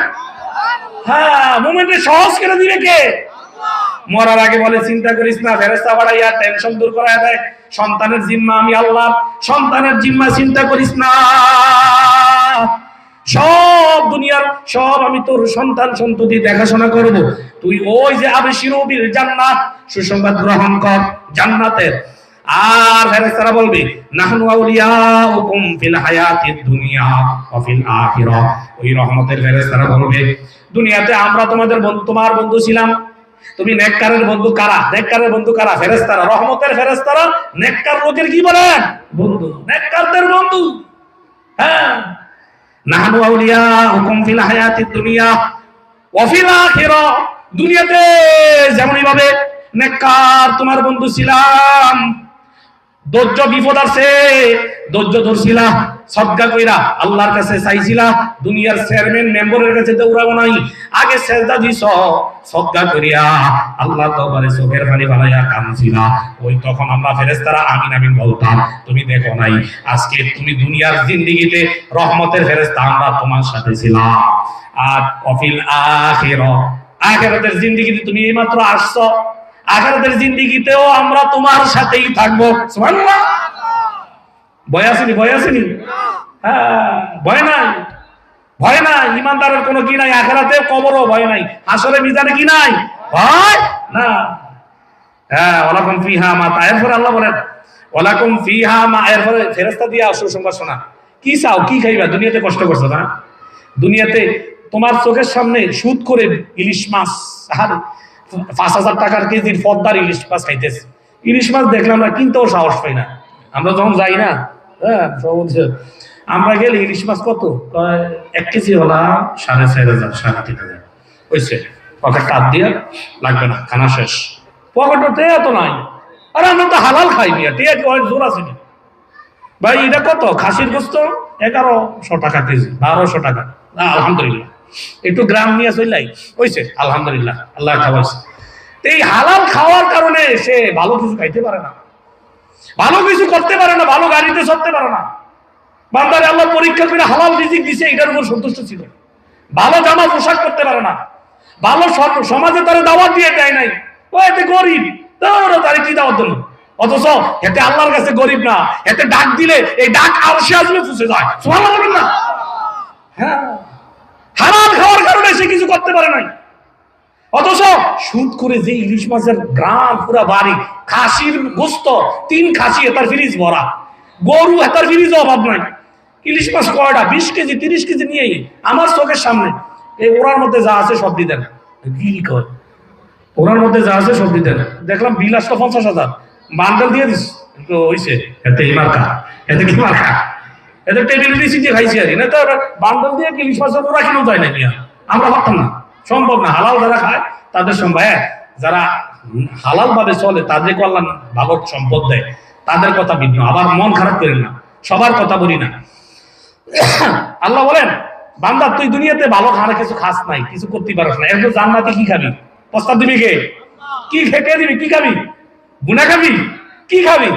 হ্যাঁ, মোমেন্টে সহজ করে দিবে কে? মরার আগে বলে, চিন্তা করিস না, ফেরেশতা বাড়াইয়া টেনশন দূর করায় দেয়, সন্তানের জিম্মা আমি আল্লাহ, সন্তানের জিম্মা চিন্তা করিস না, সব দুনিয়ার সব আমি তোর সন্তান সন্ততি দেখাশোনা করব। তুই ওই যে আবশিরু বিল জান্নাত, সুসংবাদ গ্রহণ কর জান্নাতের। আর ফেরেশতারা বলবে, নাহনু আউলিয়াউকুম ফিল হায়াতিদ দুনিয়া ওয়া ফিল আখিরাহ। ওই রহমতের ফেরেশতারা বলবে, দুনিয়াতে আমরা তোমাদের বন্ধু, তোমার বন্ধু ছিলাম। তুমি নেককারের বন্ধু কারা? নেককারের বন্ধু কারা? ফেরেশতারা। রহমতের ফেরেশতারা নেককার লোকের কি বলেন? বন্ধু, নেককারদের বন্ধু। হ্যাঁ, নাহনু আউলিয়াউকুম ফিল হায়াতিদ দুনিয়া ওয়া ফিল আখিরাহ। দুনিয়াতে যেমনই ভাবে নেককার তোমার বন্ধু ছিলাম, ধৈর্য বিপদ আছে, ধৈর্য ধরছিলা, সদকা কইরা আল্লাহর কাছে চাইছিলা, দুনিয়ার চেয়ারম্যান মেম্বারের কাছে দৌড়াও নাই, আগে সেজদা দিছ সদকা করিয়া, আল্লাহ দরবারে চোখের পানি ফেলাইয়া কাঁদছিলা। ওই তখন আমরা ফেরেশতারা আমিন আমিন বলতাম। তুমি দেখো নাই, আজকে তুমি দুনিয়ার জিন্দেগিতে রহমতের ফেরেশতা আমরা তোমার সাথে ছিলাম। আর অফিল আখিরাহ, আখিরাতের জিন্দেগিতে তুমি এইমাত্র আসছো, আখিরাতের জিন্দেগিতেও আমরা তোমার সাথেই থাকবো। সুবহানাল্লাহ। ভয় আসেনি? ভয় আসেনি? হ্যাঁ, ভয় নাই, ভয় নাই। ইমানদারের কোনো কি নাই, আখিরাতে কবরও ভয় নাই, হাসরে মিজানে কি নাই, ভয় না। হ্যাঁ, ওয়ালাকুম ফিহা মা, এরপরে আল্লাহ বলেন ওয়ালাকুম ফিহা মা, এরপরে ফেরেশতা দিয়ে সুসংবাদ শোনা। কি চাও, কি খাইবা? দুনিয়াতে কষ্ট করছো না, দুনিয়াতে তোমার চোখের সামনে সুদ করে ইলিশ মাছ, আর 5,000 টাকার কেজির পদ্মার ইলিশ মাছ খাইতেছে। ইলিশ মাছ দেখলে আমরা কিনতেও সাহস পাই না। আমরা যখন যাই না, হ্যাঁ, আমরা গেলে ইলিশ মাছ কত, 1 কেজি হলা 4,500 3,500 হয়েছে। পকেট কাট দিয়ে লাগবে না, খানা শেষ। পকেটে এত নাই। আর আমরা তো হালাল খাই নিয়ে, ঠিক আছে, জোর আছে না ভাই। এটা কত? খাসির গোস্ত 1,100 টাকা কেজি, 1,200 টাকা। আলহামদুলিল্লাহ, একটু গ্রাম নিয়ে চললাই হয়েছে, আলহামদুলিল্লাহ, আল্লাহ খাওয়াইছে। এই হালাল খাওয়ার কারণে সে ভালো কিছু খাইতে পারে না, ভালো কিছু করতে পারে না, ভালো গাড়িতে চড়তে পারে না। বান্দারে আল্লাহ পরীক্ষা করে হালাল রিজিক দিছে, এটার উপর সন্তুষ্ট ছিল। ভালো জামা পোশাক করতে পারে না, ভালো সমাজে তারা দাওয়াত দিয়ে দেয় নাই। ও এতে গরিব, তারা কি দাওয়াত দেন? অথচ এতে আল্লাহর কাছে গরিব না, এতে ডাক দিলে এই ডাক আরশে আসবে ফুসে যায়। সুবহানাল্লাহ বলেন না? হ্যাঁ, হালাল খাওয়ার কারণে সে কিছু করতে পারে নাই। অথচ সুদ করে যে ইলিশ মাছের গ্রাম পুরা বাড়ি, খাসির গোস্ত 3 খাসি এটার ফ্রিজ ভরা, গরু এটার ফ্রিজে অভাব নাই। ইলিশ মাছ কয়টা? 20 কেজি 30 কেজি নিয়ে আমার চোখের সামনে এই ওরার মধ্যে যা আছে সব দিতেন। কি কয় ওরার মধ্যে যা আছে সব দিতেন। দেখলাম বিল আসলো 50,000, বান্ডেল দিয়ে দিস হইছে। এতে মার্কা, এতে কি মার্কা? এতে টেবিল দিয়েছি যে খাইছি আর না, তো বান্ডেল দিয়ে ইলিশ মাছের ওরা কেন যায় না? আমরা ভাবতাম না, সম্ভব না। হালাল যারা খায় তাদের সম্ভব, যারা হালাল ভাবে চলে তাদেরকে আল্লাহ ভালো সম্পদ দেয়, তাদের কথা ভিন্ন। আবার মন খারাপ করেন না, সবার কথা বলি না। আল্লাহ বলেন, বান্দা তুই দুনিয়াতে ভালো খানা কিছু খাস নাই, কিছু করতে পারস না, এরপর জান্নাতে কি খাবি? প্রস্তাব দিবি কে? কি খেতে দিবি? কি খাবি? গুনাহ খাবি? কি খাবি?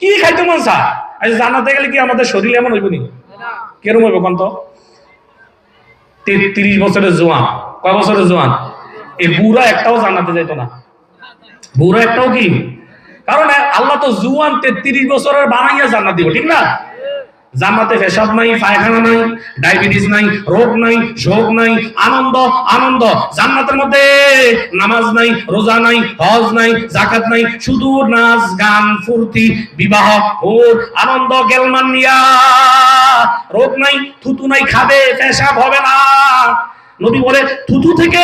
কি খাইতে মন চা? আচ্ছা, জান্নাতে গেলে কি আমাদের শরীর এমন হইব নি? কেরম হইব কোন তো? 33 বছরের জোয়ান, কয় বছরের জোয়ান? এই বুড়া একটাও জান্নাতে যাইতো না, বুড়া একটাও। কি কারণ? আল্লাহ তো জুয়ান 33 বছরের বানাইয়া জান্নাত দিব, ঠিক না? জান্নাতে পেশাব নাই, পায়খানা নাই, ডায়াবেটিস নাই, রোগ নাই, শোক নাই, আনন্দ আনন্দ। জান্নাতের মধ্যে নামাজ নাই, রোজা নাই, হজ নাই, যাকাত নাই, শুধু নাচ গান ফুর্তি, বিবাহ ও আনন্দ গেলমান নিয়া। রোগ নাই, থুতু নাই, খাবে পেশাব হবে না। নবী বলে থুতু থেকে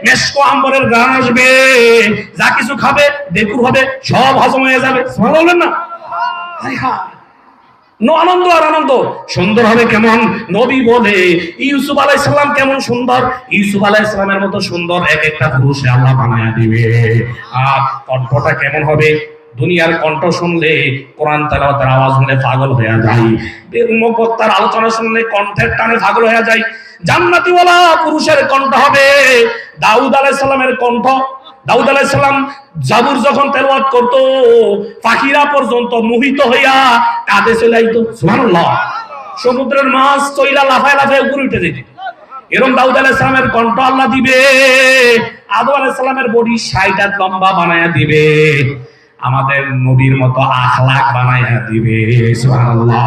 মেশকো আম্বরের গান আসবে, যা কিছু খাবে বেকুর হবে, সব হজম হয়ে যাবে। বলবেন না? আনন্দ আর আনন্দ। সুন্দর হবে কেমন? নবী বলে ইউসুফ আলাইহিস সালাম কেমন সুন্দর, ইউসুফ আলাইহিস সালামের মতো সুন্দর এক একটা পুরুষ আল্লাহ বানায়া দিবে। আর কণ্ঠটা কেমন হবে? দুনিয়ার কণ্ঠ শুনলে, কোরআন তেলাওয়াতের আওয়াজ শুনলে পাগল হয়ে যায়, মুখতার আলোচনা শুনলে কণ্ঠের টানে পাগল হয়ে যায়। জান্নাতি ওয়ালা পুরুষের কণ্ঠ হবে দাউদ আলাইহিস সালামের কণ্ঠ। দাউদ আলাইহিস সালাম জাবুর যখন তেলাওয়াত করত, পাখিরা পর্যন্ত মোহিত হইয়া কাঁদে চলে আইতো। সুবহানাল্লাহ। সমুদ্রের মাছ চইলা লাফায় লাফায় উপরে উঠে যেত। এরকম দাউদ আলাইহিস সালামের কণ্ঠ আল্লাহ দিবে। আদম আলাইহিস সালামের বডি 60 হাত লম্বা বানায়া দিবে। আমাদের নবীর মতো আখলাক বানায়া দিবে। সুবহানাল্লাহ।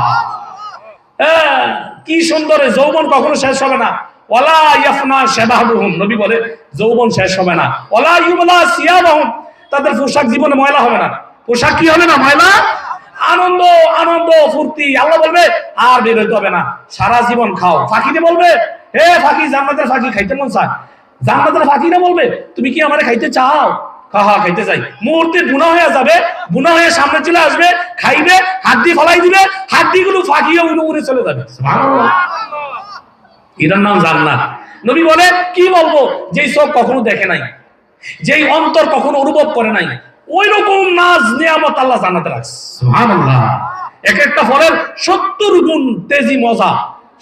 কি সুন্দর! যৌবন কখনো শেষ হবে না। ওয়ালা ইয়াফনা শাবাহুম, নবী বলে যৌবন শেষ হবে না। ওয়ালা ইউবলা সিয়াবাহুম, তাদের পোশাক জীবনে ময়লা হবে না। পোশাক কি হবে না? ময়লা। আনন্দ আনন্দ ফুর্তি। আল্লাহ বলবে আর বের হইতে হবে না, সারা জীবন খাও। ফাঁকিতে বলবে, হে ফাঁকি, জান্নাতের ফাঁকি খাইতে মন চায়। জান্নাতের ফাঁকিরা বলবে, তুমি কি আমারে খাইতে চাও? হা খাইতে চাই। মুহূর্তে গুনাহ হয়ে যাবে, গুনাহ হয়ে সামনে চলে আসবে, খাইবে, হাড্ডি ফলাই দিবে, হাড্ডিগুলো ফাঁকিয়ে উড়ে চলে যাবে। সুবহানাল্লাহ। এটার নাম জান্নাত। নবী বলে কি বলবো? যেই চোখ কখনো দেখে নাই, যেই অন্তর কখনো অনুভব করে নাই, ওই রকম নাজ নিয়ামত আল্লাহ জান্নাতে রাখছে। সুবহানাল্লাহ। এক একটা ফলের 70 গুণ তেজি মজা,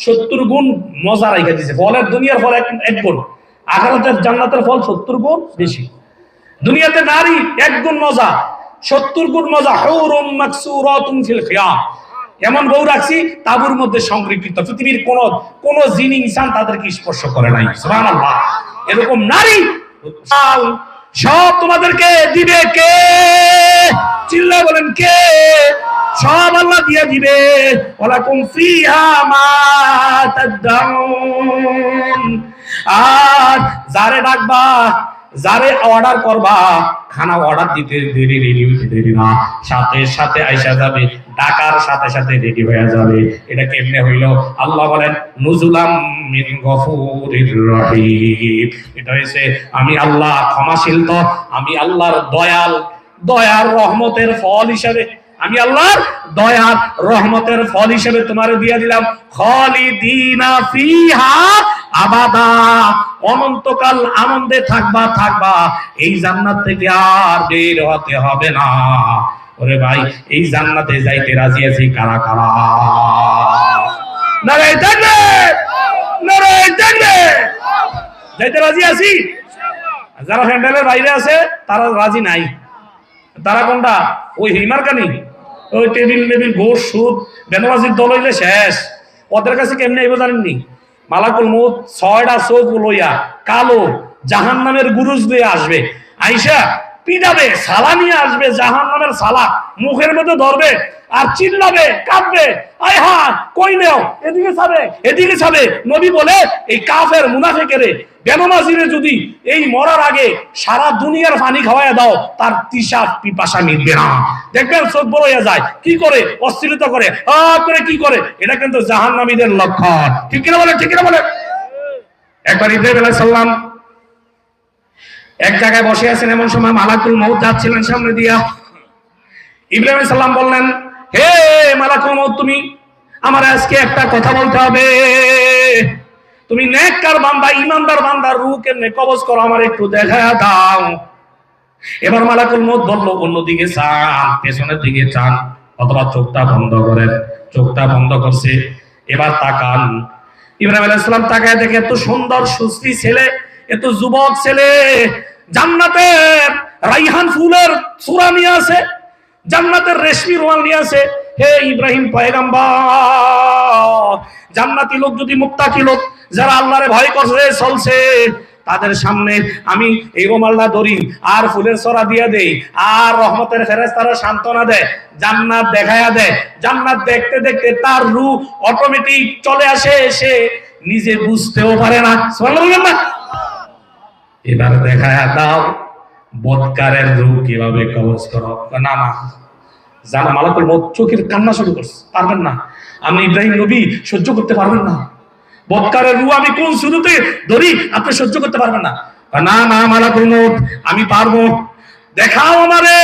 70 গুণ মজা রাখা দিয়েছে। ফলের দুনিয়ার ফল এক গুণ, আখিরাতের জান্নাতের ফল 70 গুণ বেশি। দুনিয়াতে নারী 1 গুণ মজা, 70 গুণ মজা। হুরুম মাকসুরাতুন ফিল খিয়াম, এমন বউ রাখছি তাবুর মধ্যে সংরক্ষিত, পৃথিবীর কোন জিন ইনসান তাদেরকে স্পর্শ করে নাই। সুবহানাল্লাহ। এরকম নারী সব তোমাদেরকে দিবে কে? চিল্লায় বলেন কে? সব আল্লাহ দিয়ে দিবে। ওয়ালাকুম ফিহা মা তাদউন, আর যারে ডাকবা যারে অর্ডার করবা খানা অর্ডার দিতে দেরি, রেডি হইতে দেরি না, সাথে সাথে আইসা যাবে, ডাকার সাথে সাথে রেডি হয়ে যাবে। এটা কেমনে হইল? আল্লাহ বলেন নুজুলাম মিন গফুরির রহিম। এটা হইছে আমি আল্লাহ ক্ষমাশীল, তো আমি আল্লাহর দয়ার রহমতের ফল হিসাবে, আমি আল্লাহর দয়ার রহমতের ফল হিসেবে তোমারে দিয়ে দিলাম। খালিদিনা ফিহা আবাদা, অনন্তকাল আনন্দে থাকবা। এই জান্নাত থেকে আর বের হতে হবে না। ওরে ভাই, এই জান্নাতে যাইতে রাজি আছি কারা কারা? নারে তাকবীর, নারে তাকবীর। যাইতে রাজি আছি? যারা প্যান্ডেলের বাইরে আছে তারা রাজি নাই। তারা কোনটা? ওই হিমারকানি, ওই টেবিল মেবিল ঘোষ সুদ বেনবাজির দল হইলে শেষ। ওদের কাছে কেমনে আইব জানেননি? মালাকুল মউত 6টা চোখ লইয়া কালো জাহান্নামের গুরুজ দিয়ে আসবে, আইসা পিটাবে, সালা নিয়ে আসবে, জাহান্নামের সালা মুখের মধ্যে ধরবে আর চিল্লাবে, কাঁদবে, আয় হা কই নেও, এদিকে ছাবে। নবী বলে এই কাফের মুনাফিকেরে বেনমাজিরে যদি এই মরার আগে সারা দুনিয়ার পানি খাওয়ায় দাও, তার তৃষা পিপাসা মিটবে না। দেখবেন চোখ বড় হয়ে যায়, কি করে? অস্থিরতা করে, করে কি করে? এটা কিন্তু জাহান্নামীদের লক্ষণ। ঠিক কিনা বলে? ঠিক কিনা বলে? একবার ইব্রাহিম আলাইহিস সালাম এক জায়গায় বসে আছেন, এমন সময় মালাকুল মউত যাচ্ছিলেন সামনে দিয়া। ইব্রাহিম আলাইহিস সালাম বললেন, হে মালাকুল মউত, তুমি আমার আজকে একটা কথা বলতে হবে। তুমি নেককার বান্দা, ইমানদার বান্দার রূহ কেমনে কবজ করো আমার একটু দেখায়া দাও। এবার মালাকুল মউত বলল, অন্যদিকে চান, পেছনের দিকে চান, অথবা চোখটা বন্ধ করেন। চোখটা বন্ধ করছে, এবার তাকান। ইব্রাহিম আলাইহিস সালাম তাকায় দেখে এত সুন্দর সুশ্রী ছেলে, এত যুবক ছেলে, জান্নাতের রাইহান ফুলের সূরা নিয়ে আছে, জান্নাতের রেশমি রুমাল নিয়ে আছে। হে ইব্রাহিম পয়গম্বর, জান্নাতি লোক যদি মুত্তাকি লোক যারা আল্লাহরে ভয় করছে চলছে, তাদের সামনে আমি এই রুমালটা ধরি আর ফুলের ছড়া দিয়ে দেই, আর রহমতের ফেরেশতারা সান্ত্বনা দেয়, জান্নাত দেখায়া দেয়। জান্নাত দেখতে দেখতে তার রূহ অটোমেটিক চলে আসে, সে নিজে বুঝতেও পারে না। সুবহানাল্লাহ না? এবার দেখায়া দাও বদকারের রূহ কিভাবে কবজ করো। না না, জানা মালাকুল মউত চোখের কান্না শুরু করছে, পারবেন না, আমি ইব্রাহিম নবী সহ্য করতে পারবেন না। বদকারের রূহ আমি কোন শুরুতে ধরি, আপনি সহ্য করতে পারবেন না। না না মালাকুল মউত, আমি পারবো, দেখাও আমারে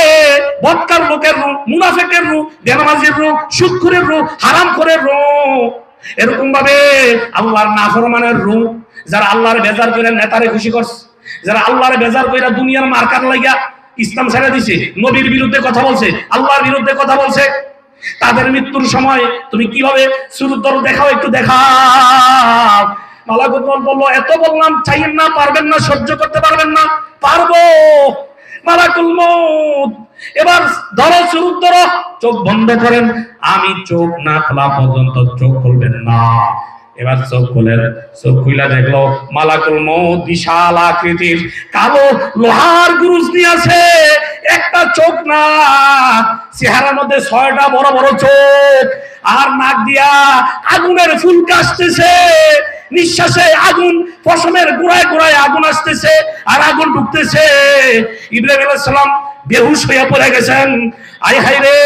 বদকার লোকের রূহ, মুনাফিকের রূহ, বেনামাজির রূহ, সুদখোরের রূহ, হারামখোরের রূহ। এরকম ভাবে আল্লাহর নাফরমানের রূহ, যারা আল্লাহর বেজার করে নেতারে খুশি করছে, যারা আল্লাহর বেজার কইরা দুনিয়ার মার্কার লাগা ইসলাম ছেড়ে দিছে, নবীর বিরুদ্ধে কথা বলছে, আল্লাহর বিরুদ্ধে কথা বলছে, তাদের মৃত্যুর সময় তুমি কিভাবে সুরুর দল দেখাও, একটু দেখাও। মালাকুল মউত বলল, এত বললাম চাইেন না, পারবেন না, সহ্য করতে পারবেন না। পারবো। মালাকুল মউত এবার ধরো, সুরুর ধরো, চোখ বন্ধ করেন, আমি চোখ না খোলা পর্যন্ত চোখ খুলবেন না। এবার চোখ খুলেন, চোখ খুলে দেখলো মালাকুল মউত বিশাল আকৃতির কালো লোহার গুরুজ নিয়ে আছে। একটা চোখ না, চেহারার মধ্যে 6টা বড় বড় চোখ, আর নাক দিয়া আগুনের ফুলকা আসতেছে, নিঃশ্বাসে আগুন, পশমের গোড়ায় গোড়ায় আগুন আসতেছে আর আগুন ঢুকতেছে। ইব্রাহিম আলাইহিস সালাম বেহুশ হয়ে পড়ে গেছেন। আয় হায় রে!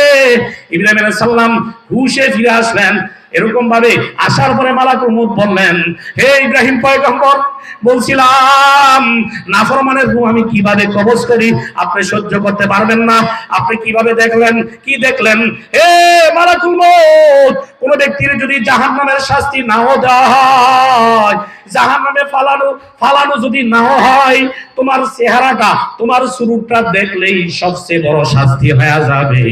ইব্রাহিম আলাইহিস সালাম হুশে ফিরে আসলেন। এরকম ভাবে আসার পরে মালাকুল মউত বললেন, হে ইব্রাহিম পয়গম্বর, বলছিলাম নাফরমানের রূহ আমি কিভাবে কবজ করি, আপনি সহ্য করতে পারবেন না। আপনি কিভাবে দেখলেন? কি দেখলেন? হে মালাকুল মউত, কোন ব্যক্তির যদি জাহান্নামের শাস্তি নাও দেওয়া হয়, জাহান্নামে ফালানো যদি নাও হয়, তোমার চেহারাটা, তোমার সুরূপটা দেখলেই সবচেয়ে বড় শাস্তি হয়ে যাবে।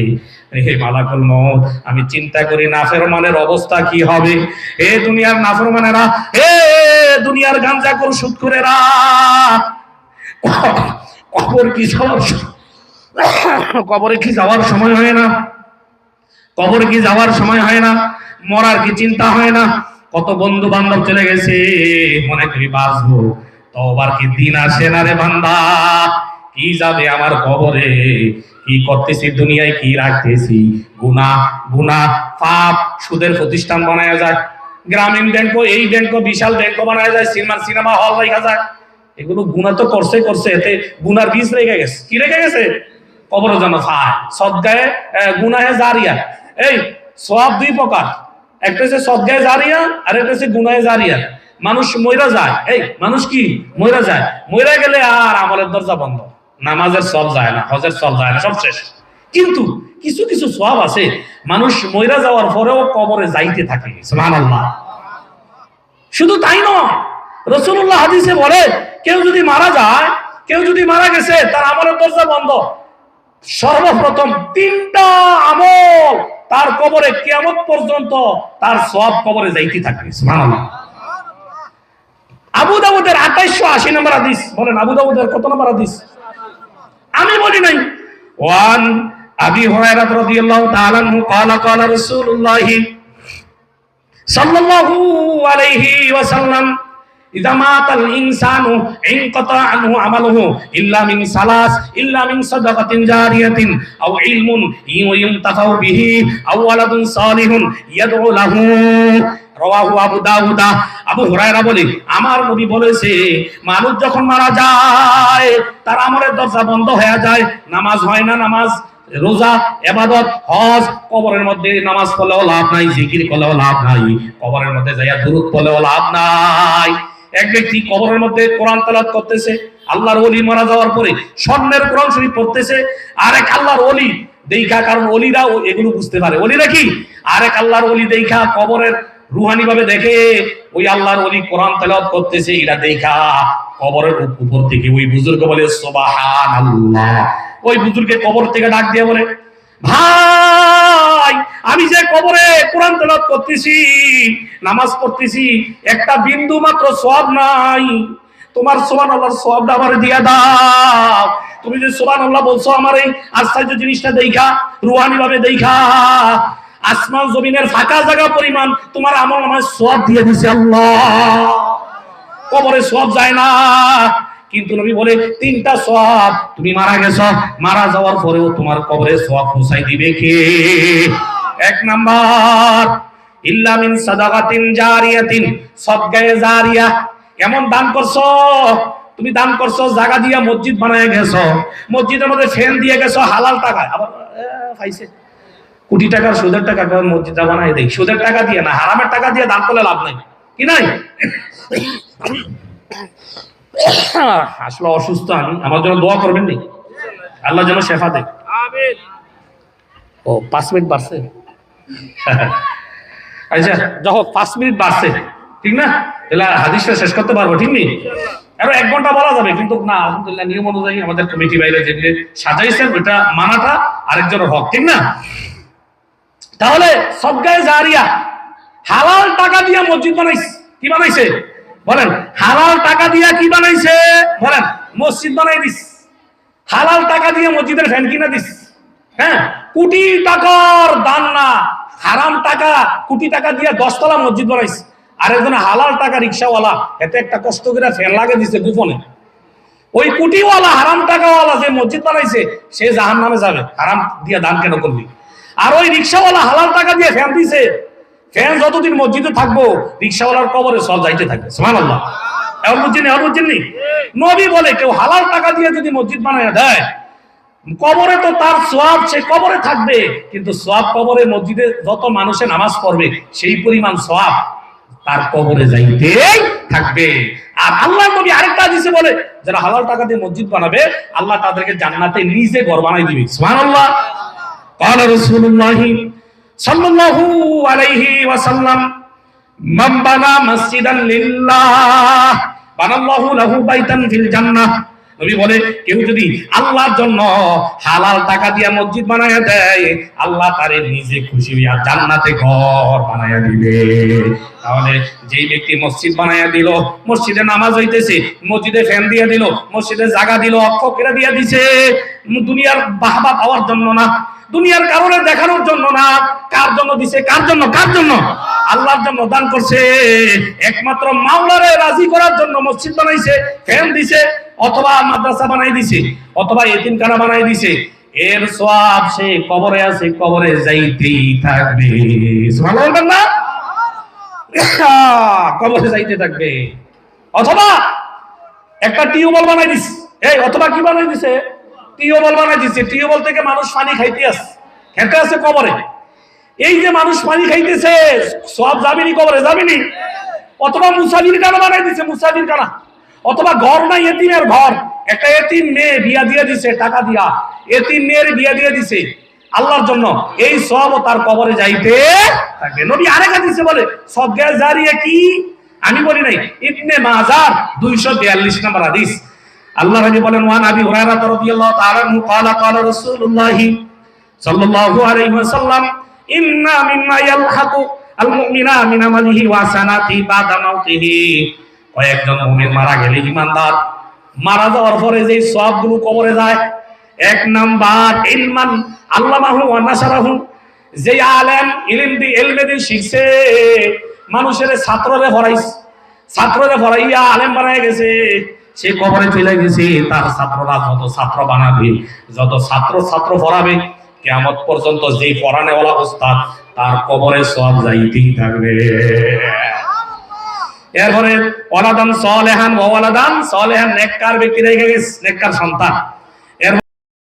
হে মালাকুল মউত, আমি চিন্তা করি নাফরমানের অবস্থা কি হবে। হে দুনিয়ার নাফরমানেরা, হে দুনিয়ার গাঞ্জাখোর সুদখোরেরা, কবরে কি যাওয়ার সময় হয় না? কবরে কি যাওয়ার সময় হয় না? মরার কি চিন্তা হয় না? কত বন্ধু বান্ধব চলে গেছে, মনে করি বাঁচবো, তওবার কি দিন আসে না রে বান্দা? কি যাবে আমার কবরে? কি করতেছি দুনিয়ায়, কি রাখতেছি? গুনাহ পাপ, সুদের প্রতিষ্ঠান বানায়া যায়, গ্রামীণ ব্যাংক, এই ব্যাংক, বিশাল ব্যাংক বানায়া যায়, সিনেমা হল রাখা যায়, এগুলো গুনাহ তো করছে করছে, এতে গুনার বীজ রেখে গেছে। কি রেখে গেছে? কবরের জন্য খায়। সদগায়ে গুনাহে জারিয়া। এই সওয়াব দুই প্রকার, একটা হচ্ছে সদগায়ে জারিয়া আর একটা হচ্ছে গুনাহে জারিয়া। মানুষ মইরা যায়, এই মানুষ কি মইরা যায়, মইরা গেলে আর আমলের দরজা বন্ধ, নামাজের সওয়াব যায় না, হজের সওয়াব যায় না, সব শেষ। কিন্তু কিছু কিছু সওয়াব আছে, মানুষ মইরা যাওয়ার পরেও কবরে যাইতে থাকে। সুবহানাল্লাহ। শুধু তাই নয়, রাসূলুল্লাহ হাদিসে বলে কেউ যদি মারা যায়, কেউ যদি মারা গেছে, তার আমলের দরজা বন্ধ। সর্বপ্রথম 3টা আমল তার কবরে কিয়ামত পর্যন্ত তার সওয়াব কবরে যাইতে থাকবে। সুবহানাল্লাহ। আবু দাউদের 2880 নম্বর হাদিস। বলেন আবু দাউদের কত নম্বর হাদিস? আমি বলি নাই। ওয়ান আবি হুরায়রা রাদিয়াল্লাহু তাআলা আনহু قال قال رسول الله صلى الله عليه وسلم إذا مات الإنسان انقطع عنه عمله إلا من ثلاث إلا من صدقة جارية أو علم ينتفع به أو ولد صالح يدعو له। রাওয়াহু আবু দাউদ। আবু হুরায়রা বলে আমার নবী বলেছে, মানুষ যখন মারা যায় তার আমলের দরজা বন্ধ হয়ে যায়, নামাজ হয় না, নামাজ রোজা ইবাদত হজ, কবরের মধ্যে নামাজ পড়লেও লাভ নাই, জিকির করলেও লাভ নাই, কবরের মধ্যে যাইয়া দুরূদ পড়লেও লাভ নাই। এক ব্যক্তি কবরের মধ্যে কোরআন তেলাওয়াত করতেছে, আল্লাহর ওলি মারা যাওয়ার পরে স্বর্ণের কোরআন শরীফ পড়তেছে, আরেক আল্লাহর ওলি দেখা, কারণ ওলিরা এগুলো বুঝতে পারে, ওলিরা কি আরেক আল্লাহর ওলি দেখা কবরের রুহানি ভাবে দেখে ওই আল্লাহর ওলি কোরআন তেলাওয়াত করতেছে, এটা দেখা কবরের উপর থেকে ওই বুজুর্গ বলে সুবহানাল্লাহ। ওই বুজুর্গে কবর থেকে ডাক দিয়ে বলে, ভাই আমি যে কবরে কোরআন তেলাওয়াত করতেছি, নামাজ পড়তেছি, একটা বিন্দু মাত্র সওয়াব নাই, তোমার সুবহানাল্লাহর সওয়াবটা আমারে দিয়া দাও। তুমি যে সুবহানাল্লাহ বলছো, আমার এই আশ্চর্য জিনিসটা দেখা, রুহানি ভাবে দেখা, আসমান জমিনের ফাঁকা জায়গা পরিমাণ তোমার আমল নামায় সওয়াব দিয়ে দিছে আল্লাহ। কবরে সওয়াব যায় না, কিন্তু নবী বলে 3টা সওয়াব, তুমি মারা গেছো, মারা যাওয়ার পরেও তোমার কবরে সওয়াব পৌঁছাই দিবে কে? 1 নাম্বার ইল্লা মিন সাদাকাতিন জারিয়াতিন, সদকায়ে জারিয়া। এমন দান করছো, তুমি দান করছো, জায়গা দিয়া মসজিদ বানায় গেছো, মসজিদের মধ্যে ফ্যান দিয়ে গেছো হালাল টাকায়, আবার পাইছে কোটি টাকার সুদের টাকা মসজিদটা বানায় দেয়, সুদের টাকা দিয়ে না, হারামের টাকা দিয়ে দান করলে লাভ নাই, কি নাই? আসলে অসুস্থ আমি, আমার জন্য দোয়া করবেন নি, আল্লাহ যেন শেফা দেয়। আমিন। ও 5 মিনিট বাড়ছে, আচ্ছা যখন 5 মিনিট বাড়ছে, ঠিক না? তাহলে হাদিসটা শেষ করতে পারবো, ঠিক নেই? আরো 1 ঘন্টা বলা যাবে, কিন্তু না, আলহামদুলিল্লাহ নিয়ম অনুযায়ী আমাদের কমিটি বাইরে যেগুলো সাজাইছেন ওটা মানাটা আরেকজনের হক, ঠিক না? তাহলে সদকায়ে জারিয়া, হালাল টাকা দিয়ে মসজিদ বানাইছে, কি বানাইছে বলেন? হালাল টাকা দিয়ে কি বানাইছে বলেন? মসজিদ বানাই দিস। হালাল টাকা দিয়ে মসজিদের ফ্যান কিনা দিস। হ্যাঁ, কোটি টাকার দান না, হারাম টাকা কোটি টাকা দিয়ে 10 তলা মসজিদ বানাইছে। আরেকজন হালাল টাকা রিক্সাওয়ালা, এতে একটা কষ্ট করে ফ্যান লাগিয়ে দিছে গোপনে। ওই কোটিওয়ালা হারাম টাকাওয়ালা যে মসজিদ বানাইছে সে জাহান্নামে যাবে, হারাম দিয়ে দান কেন করলি? আর ওই রিক্সাওয়ালা হালাল টাকা দিয়ে ফ্যান দিছে, ফ্যান যতদিন মসজিদে থাকবো রিক্সাওয়ালার কবরে সব যাইতে থাকবে। সুবহানাল্লাহ। এখন বুঝছেন? নবী বলে কেউ হালাল টাকা দিয়ে যদি মসজিদ বানায় দেয়, কবরে তো তার সওয়াব সে কবরে থাকবে, কিন্তু সওয়াব কবরে মসজিদে যত মানুষে নামাজ পড়বে সেই পরিমাণ সওয়াব তার কবরে যাইতেই থাকবে। আর আল্লাহর নবী আরেকটা হাদিসে বলে, যারা হালাল টাকা দিয়ে মসজিদ বানাবে আল্লাহ তাদেরকে জান্নাতে নিজে ঘর বানাই দিবে। সুবহানাল্লাহ। قال رسول الله صلى الله عليه وسلم من بنى مسجدا لله بنى الله له بيتا في الجنة। নবী বলে কেউ যদি আল্লাহর জন্য হালাল টাকা দিয়ে মসজিদ বানায়া দেয়, আল্লাহ তারে নিজে খুশি হইয়া জান্নাতে ঘর বানায়া দিবে। তাহলে যেই ব্যক্তি মসজিদ বানায়া দিল, মসজিদে নামাজ হইতেছে, মসজিদে ফ্যান দিয়ে দিল, মসজিদে জায়গা দিল, অক্ষ করে দিয়ে দিছে, দুনিয়ার বাহবা পাওয়ার জন্য না, দুনিয়ার কারণে দেখানোর জন্য না, কার জন্য দিছে? কার জন্য? আল্লাহর জন্য দান করছে। একমাত্র মাওলারে রাজি করার জন্য মসজিদ বানাইছে, ফ্যান দিছে, অথবা মাদ্রাসা বানাই দিছে, অথবা এতিমখানা বানাই দিছে, এর সওয়াব সে কবরে আছে, কবরে যাইতেই থাকবে। সুবহানাল্লাহ না? কবরে যাইতে থাকবে। অথবা একটা টিউবওয়েল বানাই দিছে, এই অথবা কি বানাই দিছে, টিউবওয়েল বানাই দিছে। টিউবওয়েল থেকে মানুষ পানি খাইতে আসে, খেতে আছে কবরে। এই যে মানুষ পানি খাইতেছে, সব যাবিনি কবরে, যাবিনি। অথবা মুসাফির খানা বানাই দিছে, মুসাফির খানা। অথবা ঘর নাই, এতিমের ঘর, একটা এতিম মেয়ে বিয়া দিয়ে দিছে টাকা দিয়া, এতিম মেয়ের বিয়া দিয়ে দিছে আল্লাহর জন্য, এই সব তার কবরে যাইতে থাকবে। নবী আরেক হাদিসে বলে সদকা জারিয়া কি, আমি বলি নাই, ইবনে মাজাহ 242 নম্বর হাদিস। আল্লাহ নবী বলেন, ওয়ান আবি হুরায়রা রাদিয়াল্লাহু তাআলা আনহু ক্বালা ক্বালা রাসূলুল্লাহ সাল্লাল্লাহু আলাইহি ওয়াসাল্লাম, ইন্না মিম্মা ইয়ালহাকু আল মুমিনা মিন আমালিহি ওয়া সানাতি বাদা মাউতিহি। কয়েকজন মুমিন মারা গেলে, ঈমানদার মারা যাওয়ার পরে যে সবগুলো কবরে যায়, এক নাম্বার ইলমান আল্লামাহু ওয়া নাশারাহু, যে আলেম ইলম দি ইলমে দি শিখছে, মানুষের ছাত্ররে পড়াইছে, ছাত্ররে পড়াইয়া আলেম বানায় গেছে, সে কবরে চলে গেছে। তার ছাত্ররা যত ছাত্র বানাবে, যত ছাত্র পড়াবে, কিয়ামত পর্যন্ত যে পড়ানেওয়ালা ওস্তাদ, তার কবরে সব যাইতেই থাকবে। এরপরে ওয়ালাদান সালেহান ওয়া ওয়ালাদান সালেহান, নেককার ব্যক্তি রেখে গেছে, নেককার সন্তান।